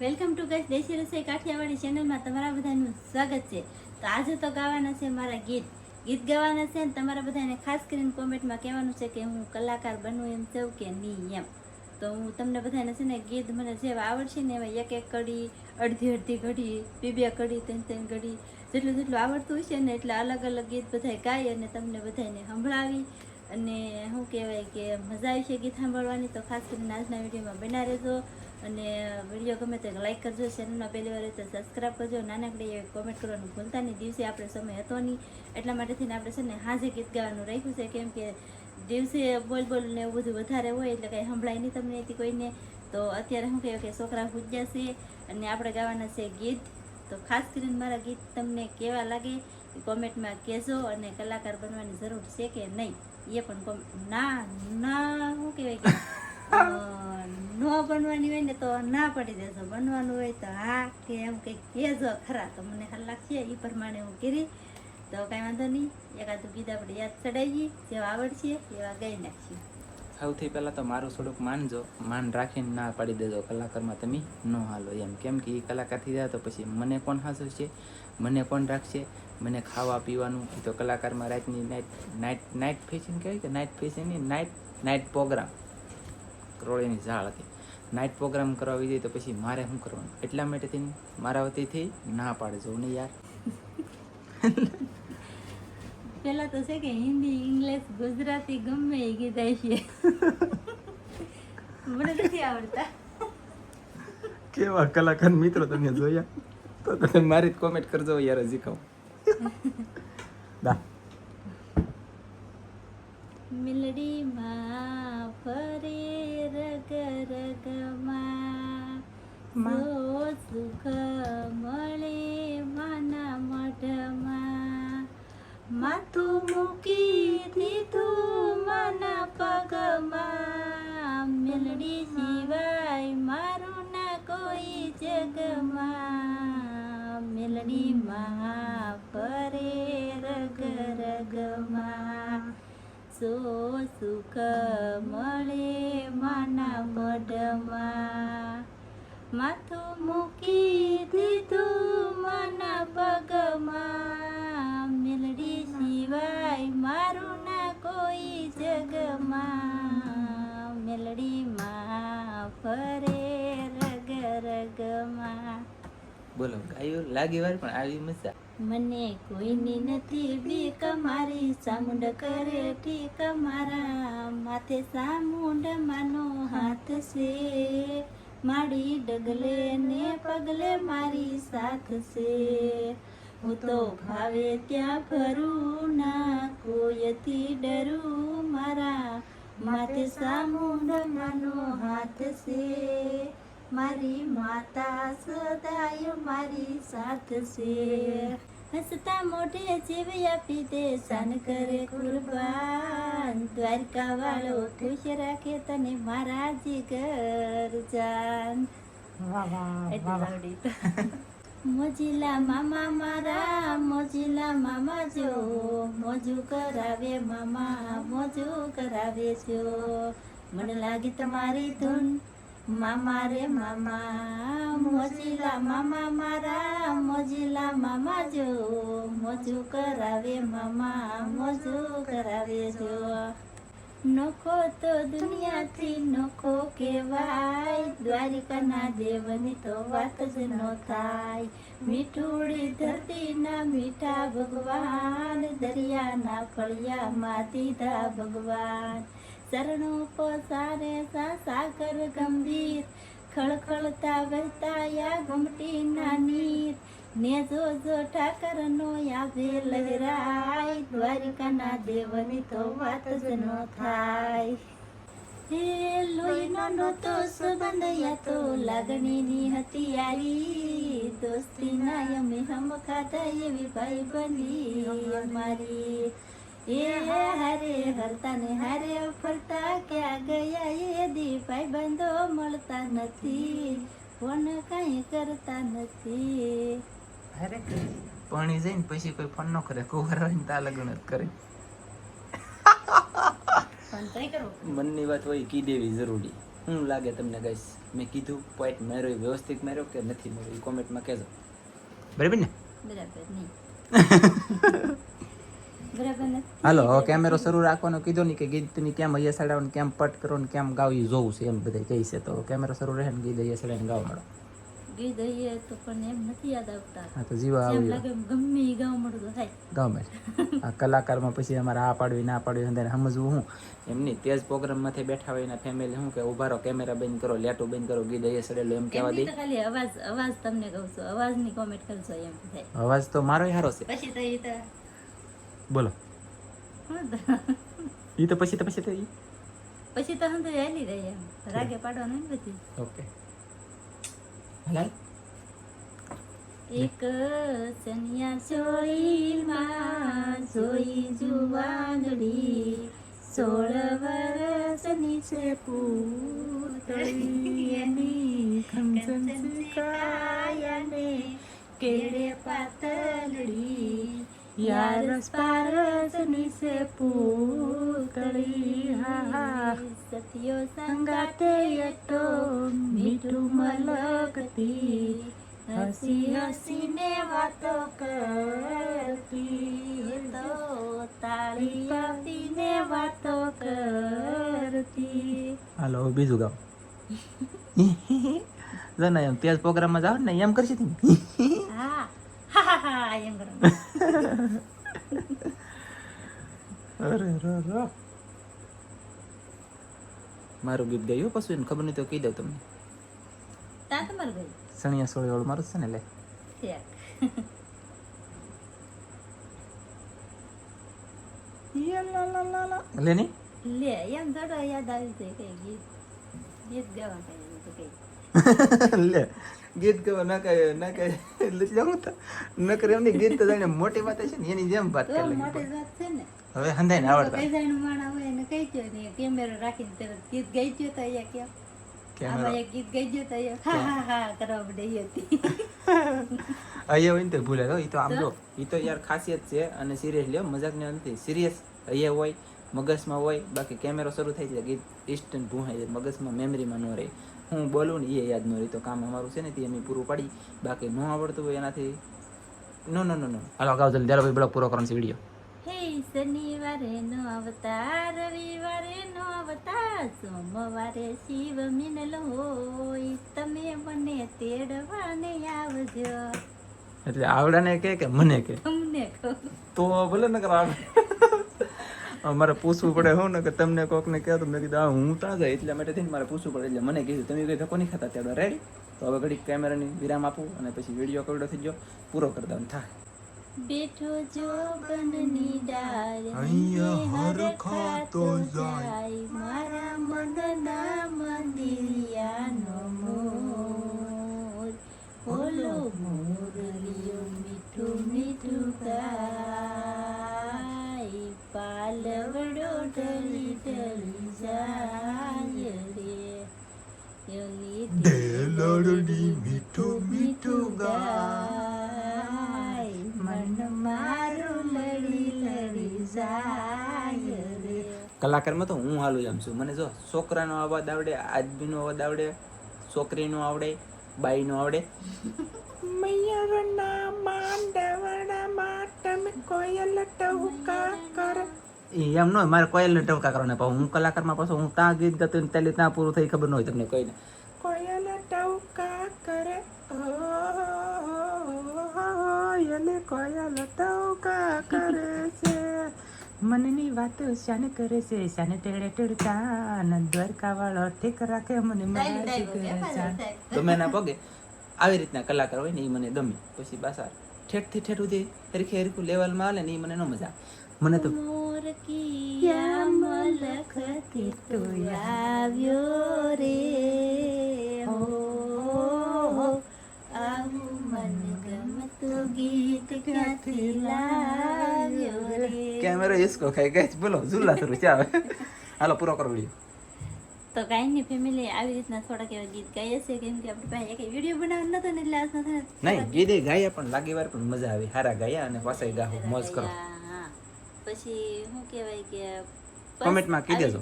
Welcome to guys દેશી રસોઈ કાઠિયાવાડી ચેનલમાં તમારા બધાનું સ્વાગત છે. તો આજે તો ગાવાના છે મારા ગીત ગાવાના છે ને તમારા બધાને ખાસ કરીને કોમેન્ટમાં કહેવાનું છે કે હું કલાકાર બનવું એમ છું કે નહીં એમ. તો હું તમને બધાને છે ને ગીત મને જેવા આવડશે ને એવા એક કડી, અડધી ઘડી, બે કડી, ત્રણ ઘડી જેટલું આવડતું હશે ને એટલે અલગ અલગ ગીત બધા ગાઈ અને તમને બધાને સંભળાવી અને શું કહેવાય કે મજા આવી છે ગીત સાંભળવાની. તો ખાસ કરીને આજના વિડીયોમાં બના રહેજો અને વિડીયો ગમે તો લાઈક કરજો, ચેનલમાં પહેલી વાર તો સબસ્ક્રાઈબ કરજો, નાનકડી એવી કોમેન્ટ કરવાનું ભૂલતા નહીં. દિવસે આપણે સમય હતો નહીં એટલા માટે થઈને આપણે છે ને હાજે ગીત ગાવાનું રાખ્યું છે, કેમ કે દિવસે બોલ ને એવું બધું વધારે હોય એટલે કંઈ સંભળાય નહીં તમને એથી કોઈને. તો અત્યારે શું કહેવાય કે છોકરા પૂજ્યા છે અને આપણે ગાવાના છે ગીત. તો ખાસ કરીને મારા ગીત તમને કેવા લાગે એ કોમેન્ટમાં કહેજો અને કલાકાર બનવાની જરૂર છે કે નહીં એ પણ ના શું કહેવાય કે ન બનવાની હોય ને તો ના પડી દેજો, બનવાનું હોય તો હા કે એમ કંઈક કહેજો ખરા. તો મને હાલ લાગશે એ પ્રમાણે હું કરી તો કાંઈ વાંધો નહીં. એકાદું ગીત આપણે યાદ ચડાવીએ, જેવા આવડશે એવા ગાઈ નાખીએ. સૌથી પહેલાં તો મારું થોડુંક માનજો, માન રાખીને ના પાડી દેજો કલાકારમાં તમે ન હાલો એમ. કેમ કે એ કલાકાર થઈ જાય તો પછી મને કોણ હાંસવશે, મને કોણ રાખશે, મને ખાવા પીવાનું. એ તો કલાકારમાં રાતની નાઇટ ફેશન કહેવાય કે નાઇટ ફેશન નાઇટ પ્રોગ્રામ કરોળીની ઝાળ હતી, નાઇટ પ્રોગ્રામ કરવા જાય તો પછી મારે શું કરવાનું. એટલા માટેથી મારા વતીથી ના પાડજો ને યાર. પેલા તો છે કે હિન્દી, ઇંગ્લિશ, ગુજરાતી ગમે એ ગીત છે મને નથી આવડતા. કેવા કલાકાર મિત્રો તમે જોયા તો તમે મારી કોમેન્ટ કરજો યાર. હજી કહું મિલડી માં ફરે રગ રગમાં સુખ મળે માના મઢમાં, માથું મૂકી દીધું માના પગમાં, મેલડી સિવાય મારું ના કોઈ જગમાં, મેલડી માં ફરે રગ રગમાં, સુખ મળે માના મઢમાં, માથું મૂકી દીધું માના પગમાં, મેલડી સિવાય મારું ના કોઈ જગમાં, મેલડી માં ફરે રગ રગમાં. બોલો ગાયું લાગી વાર પણ આવી મજા. મને કોઈની નથી બીક, મારી ચામુંડ કરે ઠીક, મારા માથે ચામુંડ માનો હાથ છે, મારી ડગલે ને પગલે મારી સાથ છે, હું તો ભાવે ત્યાં ફરું ના કોઈથી ડરું, મારા માથે ચામુંડ માનો હાથ છે, મારી માતા સદાય મારી સાથ છે, હસતા મોઢે જીવ આપી દે શાન કરે કુરબાન, દ્વારકા વાળો ખુશ રાખે તને મારા જીગર જાન. મોજીલા મામા મારા, મોજીલા મામા જો, મોજું કરાવે મામા, મોજું કરાવે છો, મને લાગી તમારી ધૂન મામા રે મામા, મોજીલા મામા મારા, મોજીલા મામા જો, મોજું કરાવે મામા, મોજું કરાવે જો. નોખો તો દુનિયાથી નોખો કહેવાય, દ્વારિકાના દેવની તો વાત જ ન થાય, મીઠુડી ધરતીના મીઠા ભગવાન, દરિયાના ફળિયામાં દીધા ભગવાન, ચરણો પસારે સાગર ગંભીર, ખળખળતા વહેતા યા ઘૂમટીના નીર, ને જો ઠાકરનો આવે લહેરાય, દ્વારિકાના દેવની તો વાત જ ન થાય. હે લોહીનો નહોતો સંબંધ યા તો લાગણીની હતી યારી, દોસ્તીના અમે હમ ખાધા એવી ભાઈ બની મારી, એ હારે હરતા ને હારે ફરતા ક્યાં ગયા એ દી ભાઈ બંધો મળતા નથી, ફોન કાંઈ કરતા નથી. પાણી જઈને પછી કોઈ ફોન ન કરે, કુંવર હોય ને તા લગ્ન જ કરે. મનની વાત હોય કી દેવી જરૂરી. શું લાગે તમને ગાઈસ? મેં કીધું પોઈન્ટ માર્યો એ વ્યવસ્થિત માર્યો કે નથી માર્યો એ કોમેન્ટમાં કહેજો. બરાબર ને? બરાબર નહીં. બરાબર નથી. હાલો હવે કેમેરો શરૂ રાખવાનો કીધો ને કે ગીત તમે કેમ અહીંયા સડાવવાનું, કેમ પટ કરો ને કેમ ગાવ એ જોવું છે એમ બધા કહે છે. તો કેમેરો શરૂ રહે ને ગીત અહીંયા સડાવીને ગાવા મળો. ગીત દઈએ તો પણ એમ નથી યાદ આવતા. હા તો જીવા જેમ આવ્યું લાગે એમ ગમે ઈ ગાવા મળું તો થાય. ગાવ મળે. આ કલાકારમાં પછી અમારે આ પાડવી ના પાડવી અંદર સમજવું હું એમની તેજ પ્રોગ્રામમાંથી બેઠા હોય એના ફેમિલી શું કે ઉભા રહો, કેમેરા બંધ કરો, લેટું બંધ કરો, ગીત અહીંયા સડેલું એમ કહેવા દે. એમની તો ખાલી અવાજ તમને કહું છું, અવાજની કોમેન્ટ કરજો એમ થાય. અવાજ તો મારો હારો છે. પછી તો ઈ તો બોલો શું તો ઈ તો પછી તો ઈ પછી તો હંધુ હેલી રહી એમ રાગે પાડવાનું ને બધી. ઓકે હાલ એક ચણિયા ચોળીમાં જોઈ જુવાનડી 16 વર્ષની છે પૂતળી એની ખમચમ કાયાને કેડે પાતળડી યારસ પારસની છે પૂતળી હા સતિયો સંગાતે તો મીઠું મલકતી હસી હસીને વાતો કરતી તો તાળી આપીને વાતો કરતી. હાલો હવે બીજું ગાવ. જો ને એમ તેજ પ્રોગ્રામમાં જાવ ને એમ કરશે તમે. હા હા હા એમ કરો. અરે રો મારું ગીત ગાયું પછી એને ખબર નહીં તો કહી દઉં તમને. તા તમારું ભાઈ સણિયા સોળી વાળું મારું છે ને લે. લે ની લે એમ થોડો યાદ આવી જાય કઈ ગીત ગીત ગાવા કઈ તો કઈ લે ગીત ગાવા ના કઈ એટલે હું તો ન કરે એમની ગીત તો જાણે મોટી વાત છે ને એની જેમ વાત તો કરી મોટી વાત છે ને. હવે હંધાઈ ને આવડતા કઈ જાણું માણા હોય એને કઈ ગયો ને કેમેરો રાખીને તરત ગીત ગાઈ ગયો તો અહીંયા કેમ કેમેરો આમાં એક ગીત ગાઈ ગયો તો અહીંયા હા હા હા કરવા પડે હતી. અહીંયા હોય ને તો ભૂલે તો ઈ તો આમ જો ઈ તો યાર ખાસિયત છે અને સિરિયસ લ્યો મજાક ને નથી સિરિયસ અહીંયા હોય મગજમાં હોય બાકી કેમેરો શરૂ થાય એટલે ગીત ઇન્સ્ટન્ટ ભૂહાઈ જાય મગજમાં મેમરીમાં ન રહે. હું બોલું ને એ યાદ ન રહે તો કામ અમારું છે ને તે અમે પૂરું પાડી બાકી ન આવડતું હોય એનાથી નો હાલો ગાવ જલ્દી ચાલો ભાઈ બ્લોગ પૂરો કરવાનો છે વિડીયો. હે શનિવારે નો આવતા રવિવારે નો આવતા સોમવારે શિવ મિનલ હોય તમે મને તેડવાને આવજો. એટલે આવડાને કે મને કે તમને કહું તો ભલે ન કરાવ મારે પૂછવું પડે હું ને કે તમને કોક ને કહે તો મેં કીધું હું ત્યાં જાય એટલા માટે થઈને મારે પૂછવું પડે એટલે મને કીધું તમે કઈ ધક્કો નહીં ખાતા ત્યારે રેડી. તો હવે ઘડી કેમેરાની વિરામ આપું અને પછી વિડીયો કવડો થઈ ગયો પૂરો કરી દેવાનો થાય. બેઠો જો બનની ડાળ અહીંયા હર ખાતો જાય મારા મનના મંદિરિયાનો મોર બોલો મોરલિયો મીઠું મીઠું ગાય પાલવડો ઢળી ઢળી જાય રે મીઠું મીઠું ગાય મન મારું લડી લડી જાય રે. કલાકારમાં તો હું હાલું એમ છું મને જો છોકરાનો અવાજ આવડે આદમીનો અવાજ આવડે છોકરીનો આવડે બાઈનો આવડે. મૈયરના માંડવડામાં તમે કોયલ ટહુકા કરે એમ ન મારે કોયલ ને ટવકા કરવાને પાછું હું કલાકારમાં પાછું હું ત્યાં ગીત ગાતો ને ત્યારે ત્યાં પૂરું થઈ ખબર ન હોય તમને કોઈને કોયલ ટવકા કરે કોયલ ટવકા કરે છે મનની વાતો શાને કરે છે શાને ટેડે ટેડતા ન દ્વારકા વાળો ઠીક રાખે મને ગમે ના પગે આવી રીતના કલાકાર હોય ને એ મને ગમે પછી બાસા ઠેઠથી ઠેઠ સુધી હરખી હરખું લેવલમાં હાલે ને એ મને ન મજા મને તો મોર કિયા મલખથી તો આવ્યો રે હો આવું મન ગમતું ગીત ક્યાંથી લાવ્યો રે. કેમેરો ઇસકો ખાઈ ગઈ બોલો ઝુલ્લા શરૂ છે હવે હાલો પૂરો કરો વિડીયો. તો કાંઈ નહીં ફેમિલી આવી રીતના થોડાક એવા ગીત ગાઈએ છે કેમ કે આપણી પાસે એક વિડીયો બનાવવાનો નતો ને એટલે આજ નથી નહીં ગીતે ગાયા પણ લાગી વાર પણ મજા આવી હારા ગાયા અને પાછા ગાહું મોજ કરો. હા પછી શું કહેવાય કે કોમેન્ટમાં કહી દેજો.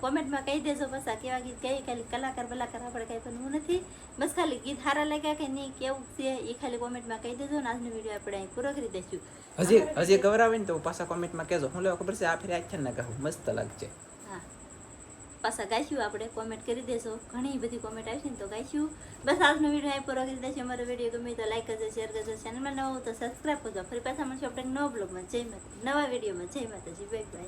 કોમેન્ટમાં કહી દેજો બસ આ કેવા ગીત કઈ ખાલી કલાકાર બલાકાર આપણે કઈ બનવું નથી, બસ ખાલી ગીત સારા લાગ્યા કે નહીં કેવું છે એ ખાલી કોમેન્ટમાં કહી દેજો ને આજનો વિડીયો આપણે અહીં પૂરો કરી દઈશું. હજી ગવરાવે ને તો પાછા કોમેન્ટમાં કહેજો. હું લેવા ખબર છે આ ફેરે આખ્યાન ના કહું મસ્ત લાગશે. હા પાછા ગાઈશું આપણે, કોમેન્ટ કરી દેશો, ઘણી બધી કોમેન્ટ આવશે ને તો ગાઈશું. બસ આજનો વિડીયો અહીં પૂરો કરી દઈશું. અમારો વિડીયો ગમે તો લાઈક કરજો, શેર કરજો, ચેનલમાં નવો તો સબસ્ક્રાઈબ કરજો. ફરી પાછા મળશું આપણે નવા બ્લોગમાં. જય માતા, નવા વિડીયોમાં. જય માતાજી, બાય બાય.